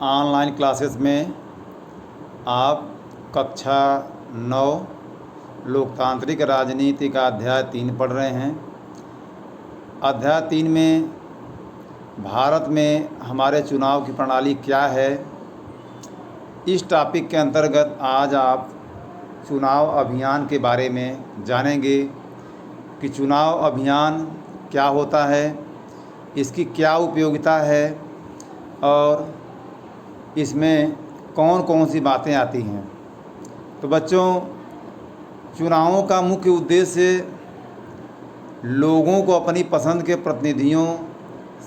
Online classes में आप कक्षा 9 लोकतांत्रिक राजनीति का अध्याय 3 पढ़ रहे हैं। अध्याय 3 में भारत में हमारे चुनाव की प्रणाली क्या है, इस टॉपिक के अंतर्गत आज आप चुनाव अभियान के बारे में जानेंगे कि चुनाव अभियान क्या होता है, इसकी क्या उपयोगिता है और इसमें कौन कौन सी बातें आती हैं। तो बच्चों, चुनावों का मुख्य उद्देश्य लोगों को अपनी पसंद के प्रतिनिधियों,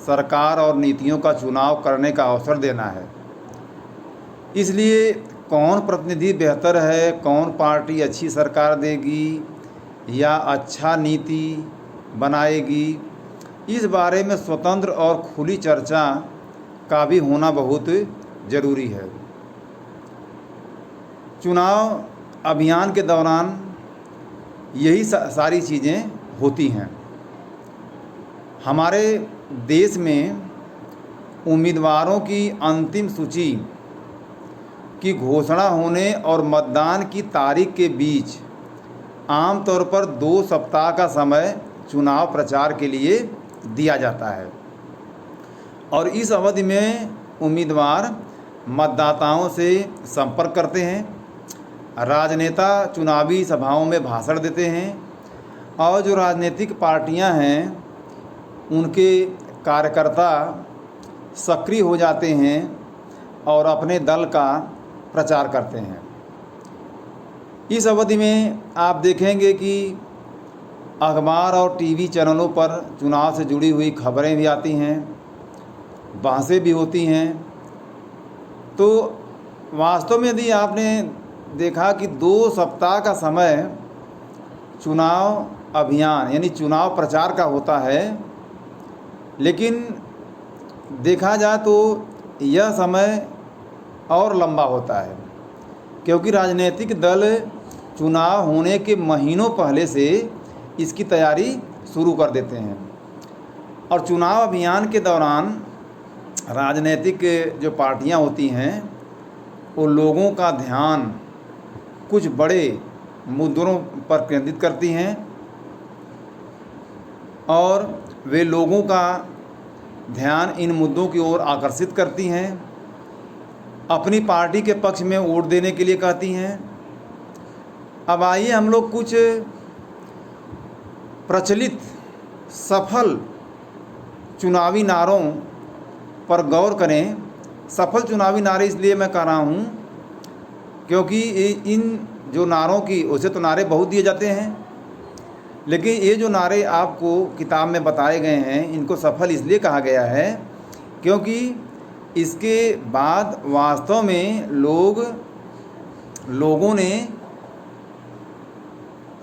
सरकार और नीतियों का चुनाव करने का अवसर देना है। इसलिए कौन प्रतिनिधि बेहतर है, कौन पार्टी अच्छी सरकार देगी या अच्छा नीति बनाएगी, इस बारे में स्वतंत्र और खुली चर्चा का भी होना बहुत ज़रूरी है। चुनाव अभियान के दौरान यही सारी चीज़ें होती हैं। हमारे देश में उम्मीदवारों की अंतिम सूची की घोषणा होने और मतदान की तारीख के बीच आमतौर पर 2 सप्ताह का समय चुनाव प्रचार के लिए दिया जाता है और इस अवधि में उम्मीदवार मतदाताओं से संपर्क करते हैं, राजनेता चुनावी सभाओं में भाषण देते हैं और जो राजनीतिक पार्टियां हैं उनके कार्यकर्ता सक्रिय हो जाते हैं और अपने दल का प्रचार करते हैं। इस अवधि में आप देखेंगे कि अखबार और टीवी चैनलों पर चुनाव से जुड़ी हुई खबरें भी आती हैं, बहसें भी होती हैं। तो वास्तव में यदि आपने देखा कि 2 सप्ताह का समय चुनाव अभियान यानी चुनाव प्रचार का होता है, लेकिन देखा जाए तो यह समय और लंबा होता है क्योंकि राजनीतिक दल चुनाव होने के महीनों पहले से इसकी तैयारी शुरू कर देते हैं और चुनाव अभियान के दौरान राजनीतिक जो पार्टियां होती हैं वो लोगों का ध्यान कुछ बड़े मुद्दों पर केंद्रित करती हैं और वे लोगों का ध्यान इन मुद्दों की ओर आकर्षित करती हैं, अपनी पार्टी के पक्ष में वोट देने के लिए कहती हैं। अब आइए हम लोग कुछ प्रचलित सफल चुनावी नारों पर गौर करें। सफल चुनावी नारे इसलिए मैं कह रहा हूँ क्योंकि इन जो नारों की, उसे तो नारे बहुत दिए जाते हैं, लेकिन ये जो नारे आपको किताब में बताए गए हैं इनको सफल इसलिए कहा गया है क्योंकि इसके बाद वास्तव में लोगों ने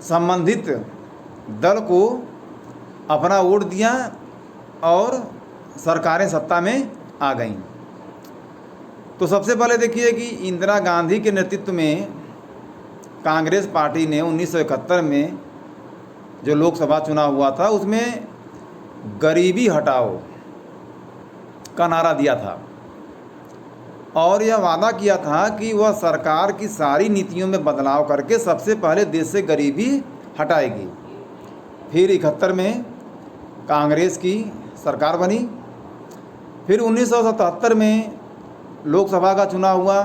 संबंधित दल को अपना वोट दिया और सरकारें सत्ता में आ गईं। तो सबसे पहले देखिए कि इंदिरा गांधी के नेतृत्व में कांग्रेस पार्टी ने 1971 में जो लोकसभा चुनाव हुआ था उसमें गरीबी हटाओ का नारा दिया था और यह वादा किया था कि वह सरकार की सारी नीतियों में बदलाव करके सबसे पहले देश से गरीबी हटाएगी। फिर 71 में कांग्रेस की सरकार बनी। फिर 1977 में लोकसभा का चुनाव हुआ,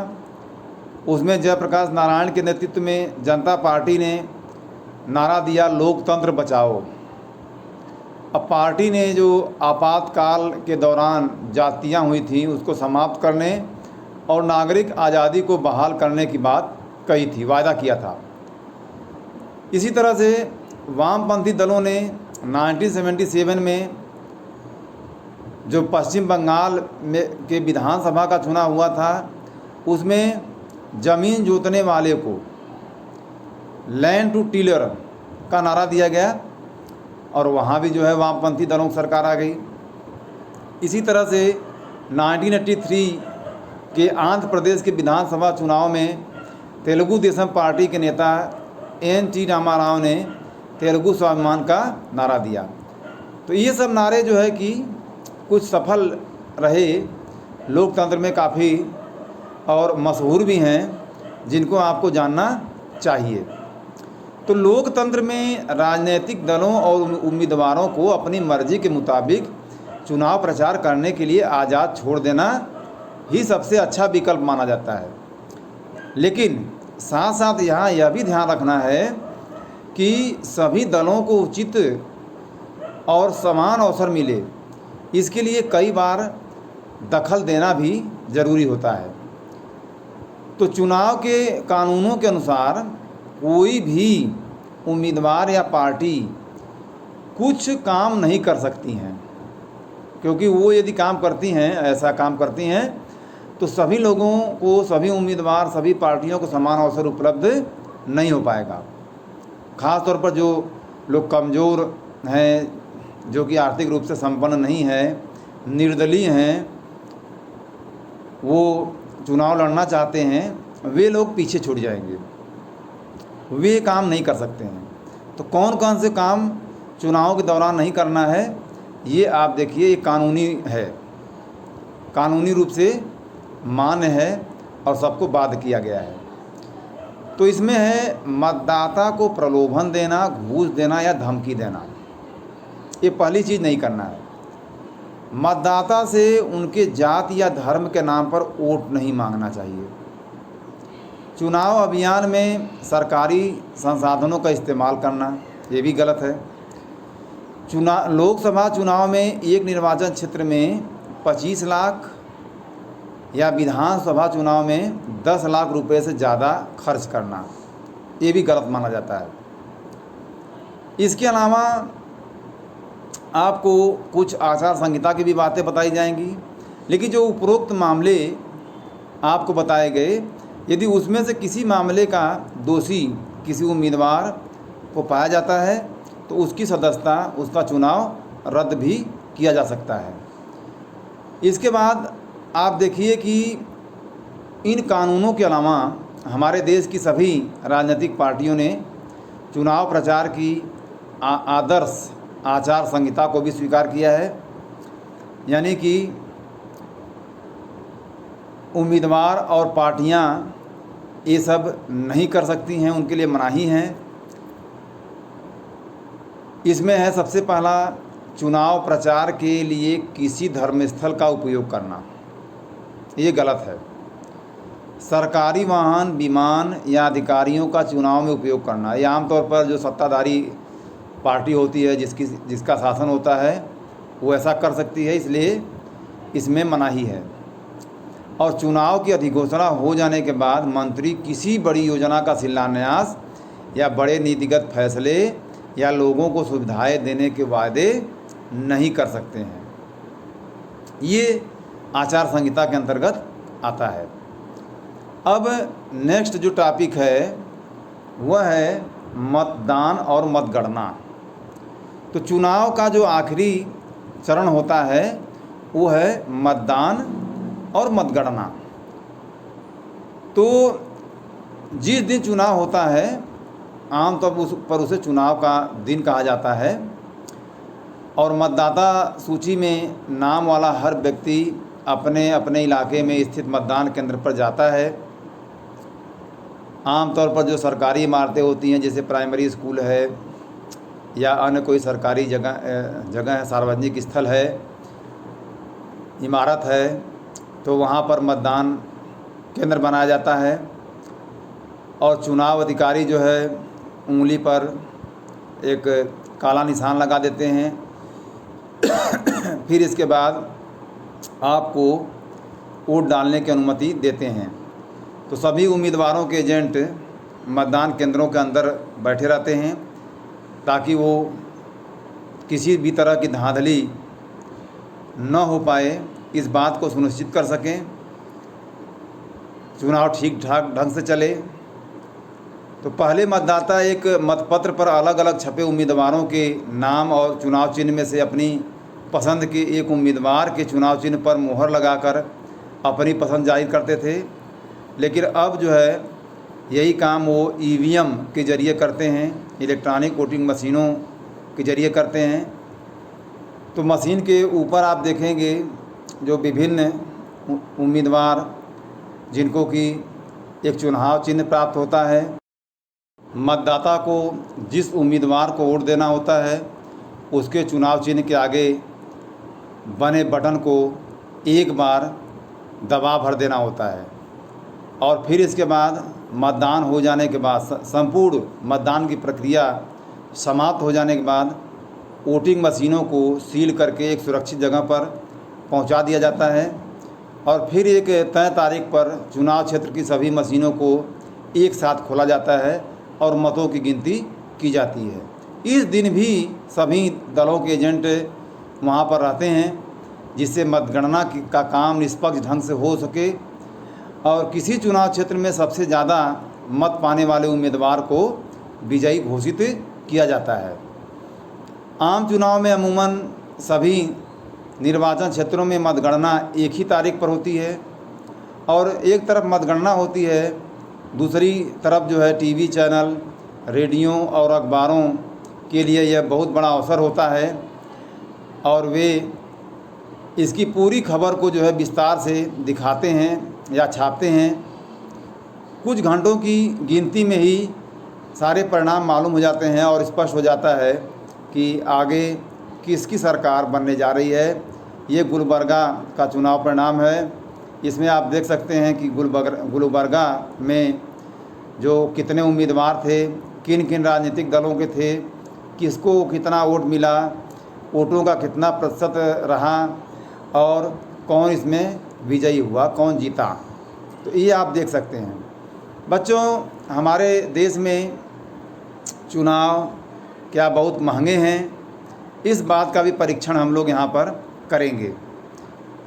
उसमें जयप्रकाश नारायण के नेतृत्व में जनता पार्टी ने नारा दिया लोकतंत्र बचाओ। अब पार्टी ने जो आपातकाल के दौरान जातियां हुई थी उसको समाप्त करने और नागरिक आज़ादी को बहाल करने की बात कही थी, वायदा किया था। इसी तरह से वामपंथी दलों ने 1977 में जो पश्चिम बंगाल में के विधानसभा का चुनाव हुआ था उसमें ज़मीन जोतने वाले को लैंड टू टिलर का नारा दिया गया और वहाँ भी जो है वामपंथी दलों की सरकार आ गई। इसी तरह से 1983 के आंध्र प्रदेश के विधानसभा चुनाव में तेलुगु देशम पार्टी के नेता एन.टी. रामाराव ने तेलुगु स्वाभिमान का नारा दिया। तो ये सब नारे जो है कि कुछ सफल रहे, लोकतंत्र में काफ़ी और मशहूर भी हैं जिनको आपको जानना चाहिए। तो लोकतंत्र में राजनीतिक दलों और उम्मीदवारों को अपनी मर्जी के मुताबिक चुनाव प्रचार करने के लिए आज़ाद छोड़ देना ही सबसे अच्छा विकल्प माना जाता है। लेकिन साथ साथ यहाँ यह भी ध्यान रखना है कि सभी दलों को उचित और समान अवसर मिले, इसके लिए कई बार दखल देना भी ज़रूरी होता है। तो चुनाव के कानूनों के अनुसार कोई भी उम्मीदवार या पार्टी कुछ काम नहीं कर सकती हैं, क्योंकि वो यदि काम करती हैं, ऐसा काम करती हैं, तो सभी लोगों को, सभी उम्मीदवार, सभी पार्टियों को समान अवसर उपलब्ध नहीं हो पाएगा। ख़ास तौर पर जो लोग कमज़ोर हैं, जो कि आर्थिक रूप से संपन्न नहीं हैं, निर्दलीय हैं, वो चुनाव लड़ना चाहते हैं, वे लोग पीछे छूट जाएंगे, वे काम नहीं कर सकते हैं। तो कौन कौन से काम चुनाव के दौरान नहीं करना है, ये आप देखिए, ये कानूनी है, कानूनी रूप से मान्य है और सबको बाध्य किया गया है। तो इसमें है मतदाता को प्रलोभन देना, घूस देना या धमकी देना। ये पहली चीज़ नहीं करना है। मतदाता से उनके जाति या धर्म के नाम पर वोट नहीं मांगना चाहिए। चुनाव अभियान में सरकारी संसाधनों का इस्तेमाल करना, ये भी गलत है। लोकसभा चुनाव में एक निर्वाचन क्षेत्र में 25 लाख या विधानसभा चुनाव में 10 लाख रुपए से ज़्यादा खर्च करना, ये भी गलत माना जाता है। इसके अलावा आपको कुछ आचार संहिता की भी बातें बताई जाएंगी, लेकिन जो उपरोक्त मामले आपको बताए गए, यदि उसमें से किसी मामले का दोषी किसी उम्मीदवार को पाया जाता है तो उसकी सदस्यता, उसका चुनाव रद्द भी किया जा सकता है। इसके बाद आप देखिए कि इन कानूनों के अलावा हमारे देश की सभी राजनीतिक पार्टियों ने चुनाव प्रचार की आदर्श आचार संहिता को भी स्वीकार किया है। यानी कि उम्मीदवार और पार्टियां ये सब नहीं कर सकती हैं, उनके लिए मनाही है। इसमें है सबसे पहला, चुनाव प्रचार के लिए किसी धर्मस्थल का उपयोग करना, ये गलत है। सरकारी वाहन, विमान या अधिकारियों का चुनाव में उपयोग करना, ये आमतौर पर जो सत्ताधारी पार्टी होती है, जिसका शासन होता है, वो ऐसा कर सकती है, इसलिए इसमें मनाही है। और चुनाव की अधिघोषणा हो जाने के बाद मंत्री किसी बड़ी योजना का शिलान्यास या बड़े नीतिगत फैसले या लोगों को सुविधाएं देने के वादे नहीं कर सकते हैं। ये आचार संहिता के अंतर्गत आता है। अब नेक्स्ट जो टॉपिक है वह है मतदान और मतगणना। तो चुनाव का जो आखिरी चरण होता है वो है मतदान और मतगणना। तो जिस दिन चुनाव होता है आमतौर पर उसे चुनाव का दिन कहा जाता है, और मतदाता सूची में नाम वाला हर व्यक्ति अपने अपने इलाके में स्थित मतदान केंद्र पर जाता है। आमतौर पर जो सरकारी इमारतें होती हैं, जैसे प्राइमरी स्कूल है या अन्य कोई सरकारी जगह है, सार्वजनिक स्थल है, इमारत है, तो वहाँ पर मतदान केंद्र बनाया जाता है। और चुनाव अधिकारी जो है उंगली पर एक काला निशान लगा देते हैं। फिर इसके बाद आपको वोट डालने की अनुमति देते हैं। तो सभी उम्मीदवारों के एजेंट मतदान केंद्रों के अंदर बैठे रहते हैं ताकि वो किसी भी तरह की धांधली न हो पाए, इस बात को सुनिश्चित कर सकें, चुनाव ठीक ठाक ढंग से चले। तो पहले मतदाता एक मतपत्र पर अलग अलग छपे उम्मीदवारों के नाम और चुनाव चिन्ह में से अपनी पसंद के एक उम्मीदवार के चुनाव चिन्ह पर मुहर लगाकर अपनी पसंद जाहिर करते थे। लेकिन अब जो है यही काम वो ईवीएम के ज़रिए करते हैं, इलेक्ट्रॉनिक वोटिंग मशीनों के ज़रिए करते हैं। तो मशीन के ऊपर आप देखेंगे जो विभिन्न उम्मीदवार जिनको कि एक चुनाव चिन्ह प्राप्त होता है। मतदाता को जिस उम्मीदवार को वोट देना होता है उसके चुनाव चिन्ह के आगे बने बटन को एक बार दबा भर देना होता है और फिर इसके बाद मतदान हो जाने के बाद, संपूर्ण मतदान की प्रक्रिया समाप्त हो जाने के बाद वोटिंग मशीनों को सील करके एक सुरक्षित जगह पर पहुंचा दिया जाता है और फिर एक तय तारीख पर चुनाव क्षेत्र की सभी मशीनों को एक साथ खोला जाता है और मतों की गिनती की जाती है। इस दिन भी सभी दलों के एजेंट वहां पर रहते हैं जिससे मतगणना का काम निष्पक्ष ढंग से हो सके और किसी चुनाव क्षेत्र में सबसे ज़्यादा मत पाने वाले उम्मीदवार को विजयी घोषित किया जाता है। आम चुनाव में अमूमन सभी निर्वाचन क्षेत्रों में मतगणना एक ही तारीख पर होती है और एक तरफ मतगणना होती है, दूसरी तरफ जो है टीवी चैनल, रेडियो और अखबारों के लिए यह बहुत बड़ा अवसर होता है और वे इसकी पूरी खबर को जो है विस्तार से दिखाते हैं या छापते हैं। कुछ घंटों की गिनती में ही सारे परिणाम मालूम हो जाते हैं और स्पष्ट हो जाता है कि आगे किसकी सरकार बनने जा रही है। ये गुलबर्गा का चुनाव परिणाम है। इसमें आप देख सकते हैं कि गुलबर्गा में जो कितने उम्मीदवार थे, किन किन राजनीतिक दलों के थे, किसको कितना वोट मिला, वोटों का कितना प्रतिशत रहा और कौन इसमें विजयी हुआ, कौन जीता। तो ये आप देख सकते हैं। बच्चों, हमारे देश में चुनाव क्या बहुत महंगे हैं, इस बात का भी परीक्षण हम लोग यहाँ पर करेंगे।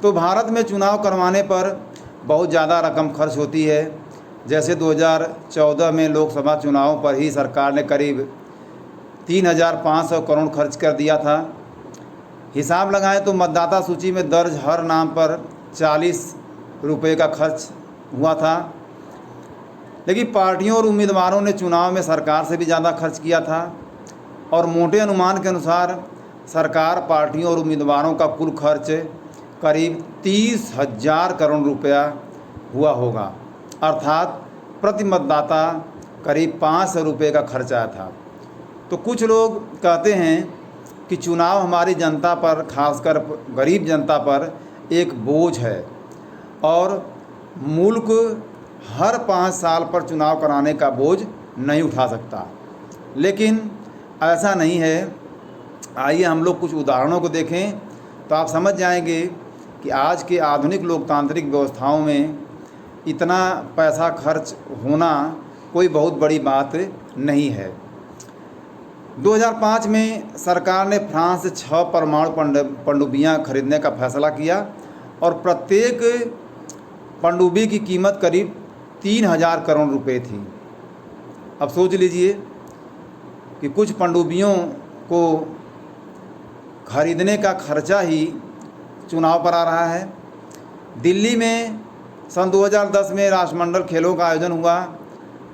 तो भारत में चुनाव करवाने पर बहुत ज़्यादा रकम खर्च होती है। जैसे 2014 में लोकसभा चुनाव पर ही सरकार ने करीब 3,500 करोड़ खर्च कर दिया था। हिसाब लगाएं तो मतदाता सूची में दर्ज हर नाम पर 40 रुपये का खर्च हुआ था। लेकिन पार्टियों और उम्मीदवारों ने चुनाव में सरकार से भी ज़्यादा खर्च किया था और मोटे अनुमान के अनुसार सरकार, पार्टियों और उम्मीदवारों का कुल खर्च करीब 30,000 करोड़ रुपया हुआ होगा, अर्थात प्रति मतदाता करीब 500 रुपये का खर्च आया था। तो कुछ लोग कहते हैं कि चुनाव हमारी जनता पर, खासकर गरीब जनता पर एक बोझ है और मुल्क हर 5 साल पर चुनाव कराने का बोझ नहीं उठा सकता। लेकिन ऐसा नहीं है। आइए हम लोग कुछ उदाहरणों को देखें तो आप समझ जाएंगे कि आज के आधुनिक लोकतांत्रिक व्यवस्थाओं में इतना पैसा खर्च होना कोई बहुत बड़ी बात नहीं है। 2005 में सरकार ने फ्रांस से 6 परमाणु पनडुब्बियां खरीदने का फैसला किया और प्रत्येक पनडुब्बी की कीमत करीब 3,000 करोड़ रुपए थी। अब सोच लीजिए कि कुछ पनडुब्बियों को खरीदने का खर्चा ही चुनाव पर आ रहा है। दिल्ली में सन 2010 में राष्ट्रमंडल खेलों का आयोजन हुआ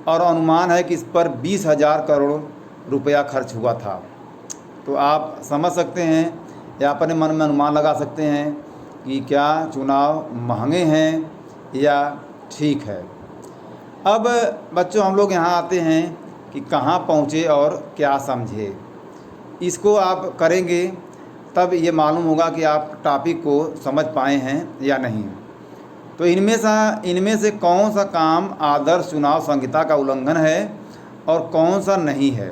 और अनुमान है कि इस पर 20,000 करोड़ रुपया खर्च हुआ था। तो आप समझ सकते हैं या अपने मन में अनुमान लगा सकते हैं कि क्या चुनाव महंगे हैं या ठीक है। अब बच्चों, हम लोग यहाँ आते हैं कि कहाँ पहुँचे और क्या समझे। इसको आप करेंगे तब ये मालूम होगा कि आप टॉपिक को समझ पाए हैं या नहीं। तो इनमें से कौन सा काम आदर्श चुनाव संहिता का उल्लंघन है और कौन सा नहीं है।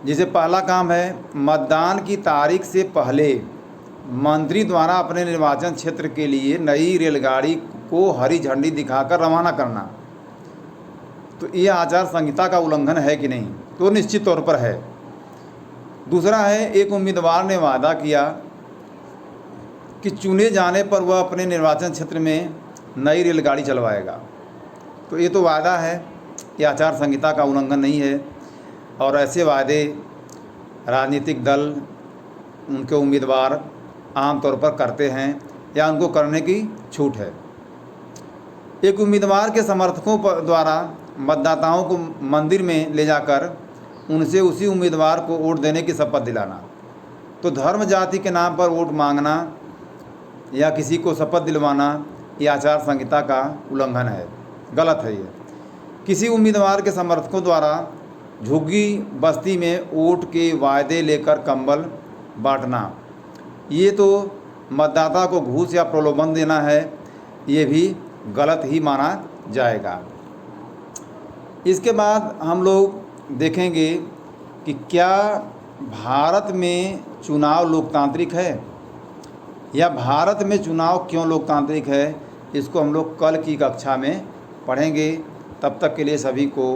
जैसे पहला काम है मतदान की तारीख से पहले मंत्री द्वारा अपने निर्वाचन क्षेत्र के लिए नई रेलगाड़ी को हरी झंडी दिखाकर रवाना करना। तो ये आचार संहिता का उल्लंघन है कि नहीं? तो निश्चित तौर पर है। दूसरा है, एक उम्मीदवार ने वादा किया कि चुने जाने पर वह अपने निर्वाचन क्षेत्र में नई रेलगाड़ी चलवाएगा। तो ये तो वादा है, ये आचार संहिता का उल्लंघन नहीं है और ऐसे वादे राजनीतिक दल, उनके उम्मीदवार आमतौर पर करते हैं या उनको करने की छूट है। एक उम्मीदवार के समर्थकों द्वारा मतदाताओं को मंदिर में ले जाकर उनसे उसी उम्मीदवार को वोट देने की शपथ दिलाना। तो धर्म जाति के नाम पर वोट मांगना या किसी को शपथ दिलवाना ये आचार संहिता का उल्लंघन है, गलत है ये। किसी उम्मीदवार के समर्थकों द्वारा झुग्गी बस्ती में वोट के वायदे लेकर कंबल बांटना, ये तो मतदाता को घूस या प्रलोभन देना है, ये भी गलत ही माना जाएगा। इसके बाद हम लोग देखेंगे कि क्या भारत में चुनाव लोकतांत्रिक है या भारत में चुनाव क्यों लोकतांत्रिक है। इसको हम लोग कल की कक्षा में पढ़ेंगे। तब तक के लिए सभी को